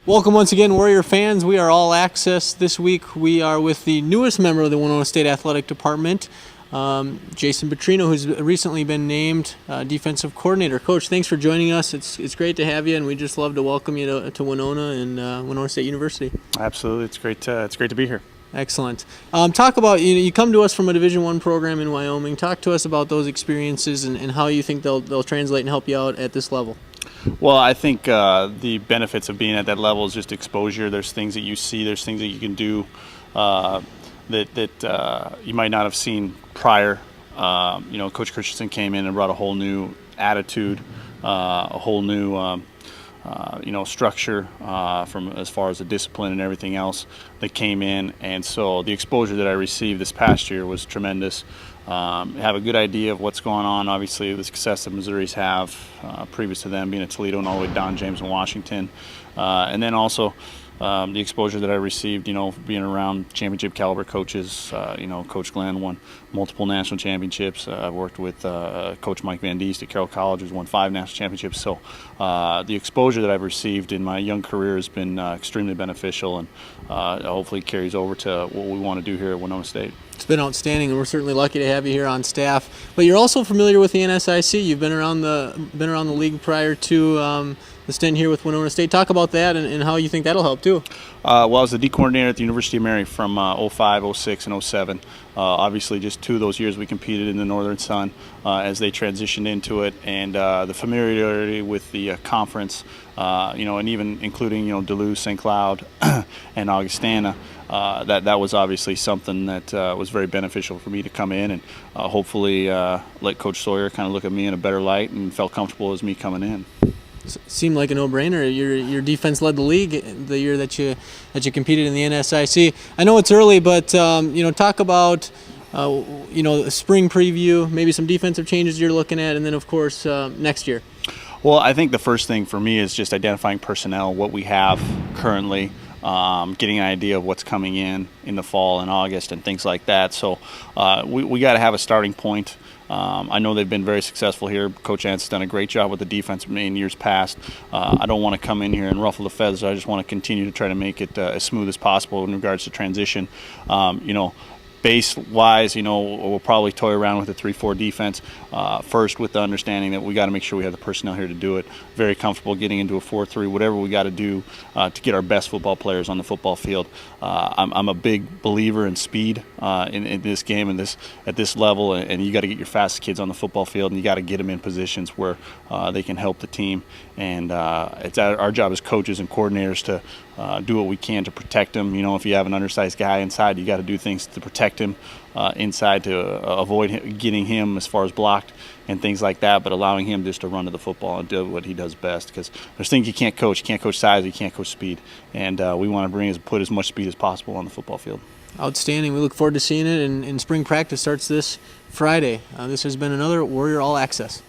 Welcome once again, Warrior fans. We are All Access. This week we are with the newest member of the Winona State Athletic Department, Jason Petrino, who's recently been named defensive coordinator. Coach, thanks for joining us. It's great to have you, and we just love to welcome you to Winona and Winona State University. Absolutely, it's great to be here. Excellent. Talk about, you come to us from a Division I program in Wyoming. Talk to us about those experiences and how you think they'll translate and help you out at this level. Well, I think the benefits of being at that level is just exposure. There's things that you see, there's things that you can do that you might not have seen prior. Coach Christensen came in and brought a whole new attitude, a whole new structure from as far as the discipline and everything else that came in, and so the exposure that I received this past year was tremendous. Have a good idea of what's going on. Obviously, the success that Missouri's have previous to them being at Toledo and all the way down James and Washington, and then also the exposure that I received, being around championship caliber coaches. Coach Glenn won multiple national championships. I've worked with Coach Mike Van Diest at Carroll College, who's won 5 national championships. So the exposure that I've received in my young career has been extremely beneficial, and hopefully carries over to what we want to do here at Winona State. It's been outstanding, and we're certainly lucky to have you here on staff. But you're also familiar with the NSIC. You've been around the league prior to the stint here with Winona State. Talk about that and how you think that'll help too. I was the D coordinator at the University of Mary from 05, 06, and 07. Obviously, just 2 of those years we competed in the Northern Sun as they transitioned into it, and the familiarity with the conference, and even including Duluth, St. Cloud, and Augustana. That was obviously something that was very beneficial for me to come in and hopefully let Coach Sawyer kind of look at me in a better light and felt comfortable as me coming in. It seemed like a no-brainer. Your defense led the league the year that you competed in the NSIC. I know it's early, but talk about a spring preview, maybe some defensive changes you're looking at, and then of course next year. Well, I think the first thing for me is just identifying personnel, what we have currently. Getting an idea of what's coming in the fall and August and things like that. So we got to have a starting point. I know they've been very successful here. Coach Ant's done a great job with the defense in years past. I don't want to come in here and ruffle the feathers. I just want to continue to try to make it as smooth as possible in regards to transition. Base-wise, we'll probably toy around with a 3-4 defense first, with the understanding that we got to make sure we have the personnel here to do it. Very comfortable getting into a 4-3, whatever we got to do to get our best football players on the football field. I'm a big believer in speed in this game and at this level, and you got to get your fastest kids on the football field, and you got to get them in positions where they can help the team. And it's our job as coaches and coordinators to do what we can to protect them. If you have an undersized guy inside, you got to do things to protect him inside to avoid getting him as far as blocked and things like that, but allowing him just to run to the football and do what he does best, because there's things you can't coach. You can't coach size, you can't coach speed, and we want to put as much speed as possible on the football field. Outstanding. We look forward to seeing it, and spring practice starts this Friday. This has been another Warrior All Access.